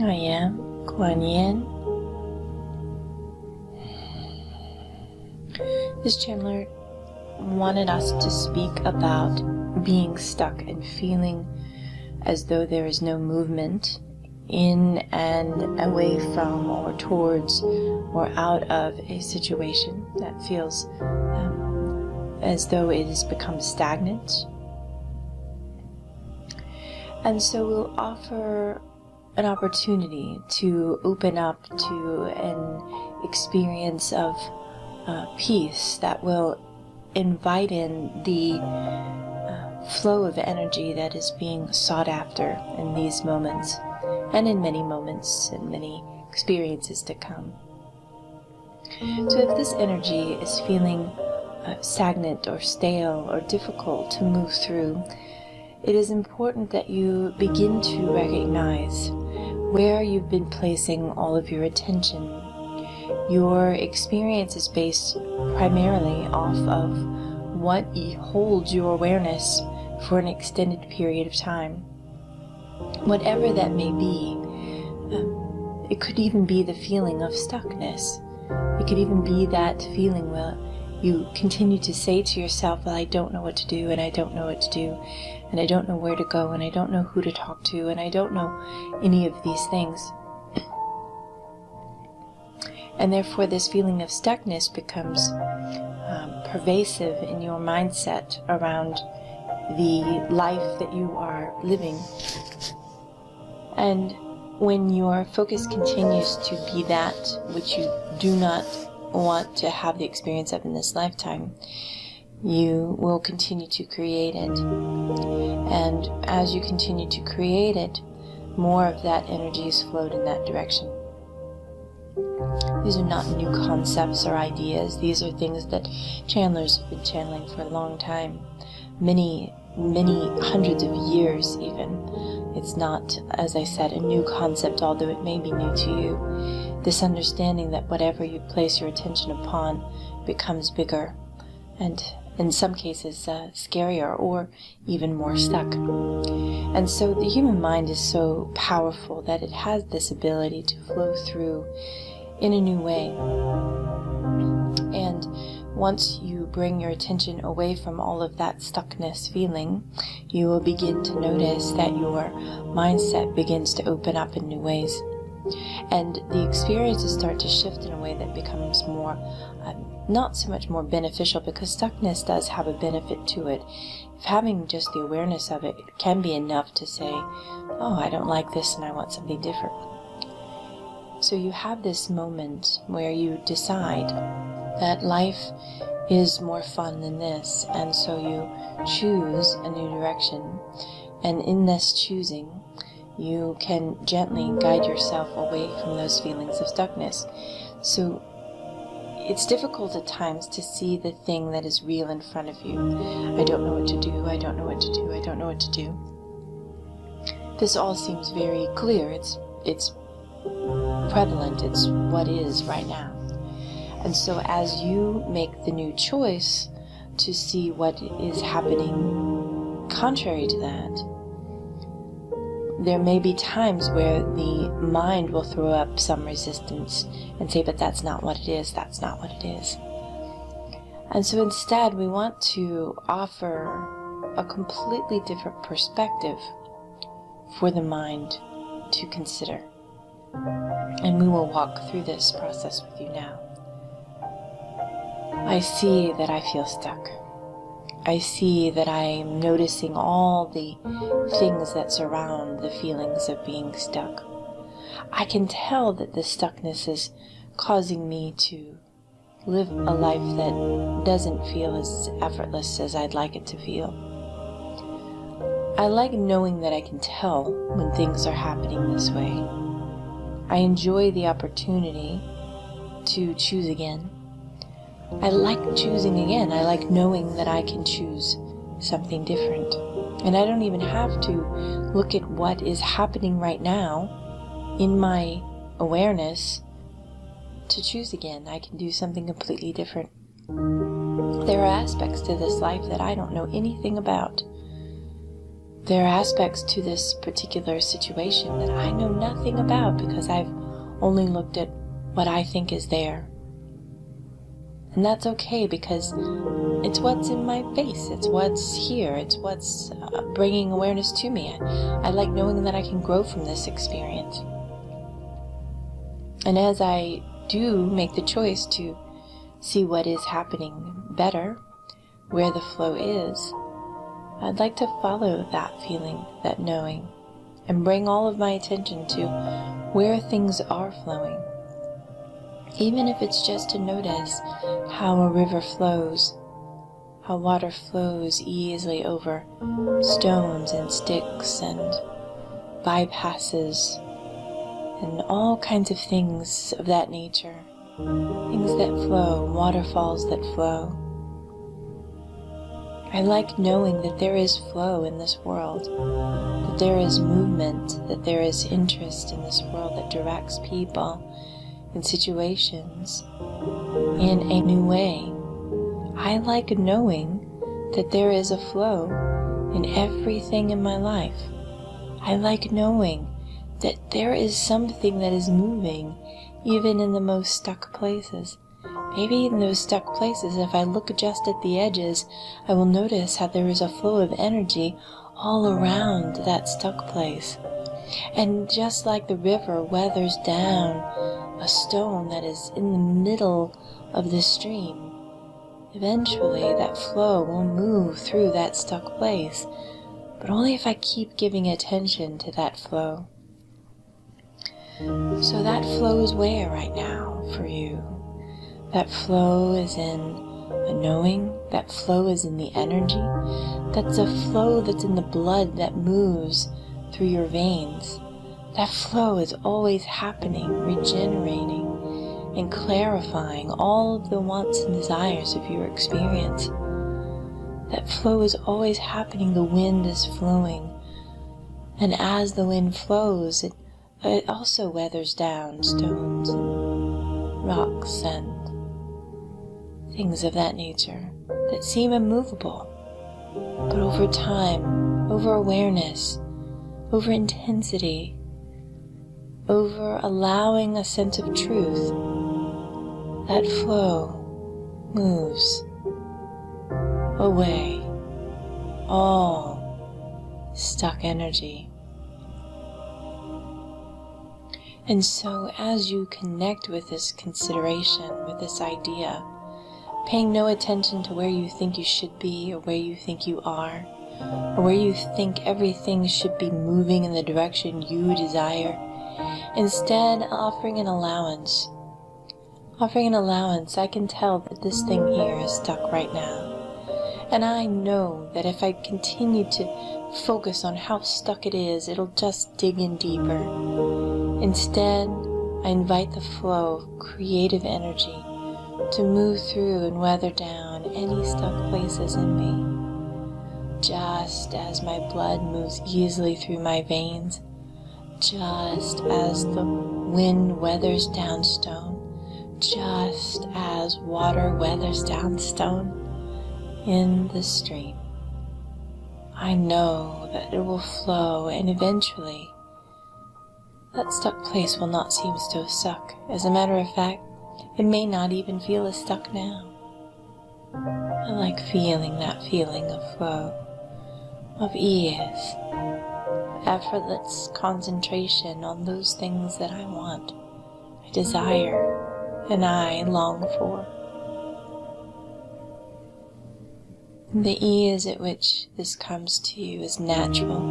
I am KuanYin. This channeler wanted us to speak about being stuck and feeling as though there is no movement in and away from or towards or out of a situation that feels as though it has become stagnant. And so we'll offer an opportunity to open up to an experience of peace that will invite in the flow of energy that is being sought after in these moments and in many moments and many experiences to come. So if this energy is feeling stagnant or stale or difficult to move through, it is important that you begin to recognize where you've been placing all of your attention. Your experience is based primarily off of what holds your awareness for an extended period of time. Whatever that may be, it could even be the feeling of stuckness. It could even be that feeling where you continue to say to yourself, well, I don't know what to do, and I don't know what to do, and I don't know where to go, and I don't know who to talk to, and I don't know any of these things. And therefore this feeling of stuckness becomes pervasive in your mindset around the life that you are living. And when your focus continues to be that which you do not want to have the experience of in this lifetime, you will continue to create it. And as you continue to create it, more of that energy is flowed in that direction. These are not new concepts or ideas. These are things that channelers have been channeling for a long time. Many hundreds of years even. It's not, as I said, a new concept, although it may be new to you. This understanding that whatever you place your attention upon becomes bigger and in some cases scarier or even more stuck. And so the human mind is so powerful that it has this ability to flow through in a new way. And once you bring your attention away from all of that stuckness feeling, you will begin to notice that your mindset begins to open up in new ways. And the experiences start to shift in a way that becomes more, not so much more beneficial, because stuckness does have a benefit to it. If having just the awareness of it can be enough to say, oh, I don't like this and I want something different. So you have this moment where you decide that life is more fun than this, and so you choose a new direction. And in this choosing, you can gently guide yourself away from those feelings of stuckness. So it's difficult at times to see the thing that is real in front of you. I don't know what to do, I don't know what to do, I don't know what to do. This all seems very clear. It's prevalent. It's what is right now. And so as you make the new choice to see what is happening contrary to that, there may be times where the mind will throw up some resistance and say, but that's not what it is, that's not what it is. And so instead we want to offer a completely different perspective for the mind to consider. And we will walk through this process with you now. I see that I feel stuck. I see that I'm noticing all the things that surround the feelings of being stuck. I can tell that the stuckness is causing me to live a life that doesn't feel as effortless as I'd like it to feel. I like knowing that I can tell when things are happening this way. I enjoy the opportunity to choose again. I like choosing again. I like knowing that I can choose something different. And I don't even have to look at what is happening right now in my awareness to choose again. I can do something completely different. There are aspects to this life that I don't know anything about. There are aspects to this particular situation that I know nothing about because I've only looked at what I think is there. And that's okay because it's what's in my face, it's what's here, it's what's bringing awareness to me. I like knowing that I can grow from this experience. And as I do make the choice to see what is happening better, where the flow is, I'd like to follow that feeling, that knowing, and bring all of my attention to where things are flowing. Even if it's just to notice how a river flows, how water flows easily over stones and sticks and bypasses and all kinds of things of that nature. Things that flow, waterfalls that flow. I like knowing that there is flow in this world, that there is movement, that there is interest in this world that directs people and situations in a new way. I like knowing that there is a flow in everything in my life. I like knowing that there is something that is moving even in the most stuck places. Maybe in those stuck places, if I look just at the edges, I will notice how there is a flow of energy all around that stuck place. And just like the river weathers down a stone that is in the middle of the stream, eventually that flow will move through that stuck place, but only if I keep giving attention to that flow. So that flow is where right now for you? That flow is in a knowing, that flow is in the energy, that's a flow that's in the blood that moves through your veins. That flow is always happening, regenerating, and clarifying all of the wants and desires of your experience. That flow is always happening, the wind is flowing, and as the wind flows, it also weathers down stones and rocks and things of that nature that seem immovable, but over time, over awareness, over intensity, over allowing a sense of truth, that flow moves away all stuck energy. And so as you connect with this consideration, with this idea, paying no attention to where you think you should be or where you think you are, or where you think everything should be moving in the direction you desire, instead offering an allowance. Offering an allowance, I can tell that this thing here is stuck right now. And I know that if I continue to focus on how stuck it is, it'll just dig in deeper. Instead, I invite the flow of creative energy to move through and weather down any stuck places in me. Just as my blood moves easily through my veins, just as the wind weathers down stone, just as water weathers down stone in the stream. I know that it will flow, and eventually that stuck place will not seem so stuck. As a matter of fact, it may not even feel as stuck now. I like feeling that feeling of flow, of ease, effortless concentration on those things that I want, I desire, and I long for. The ease at which this comes to you is natural.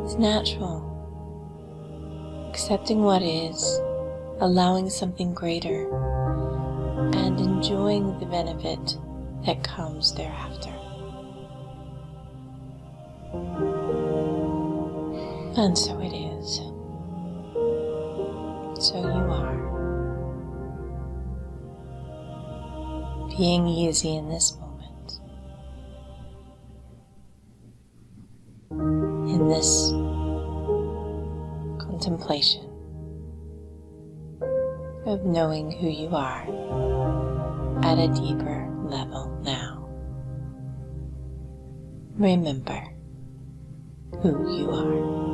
It's natural. Accepting what is, allowing something greater, and enjoying the benefit that comes thereafter. And so it is. So you are. Being easy in this moment. In this contemplation of knowing who you are at a deeper level now. Remember, who you are.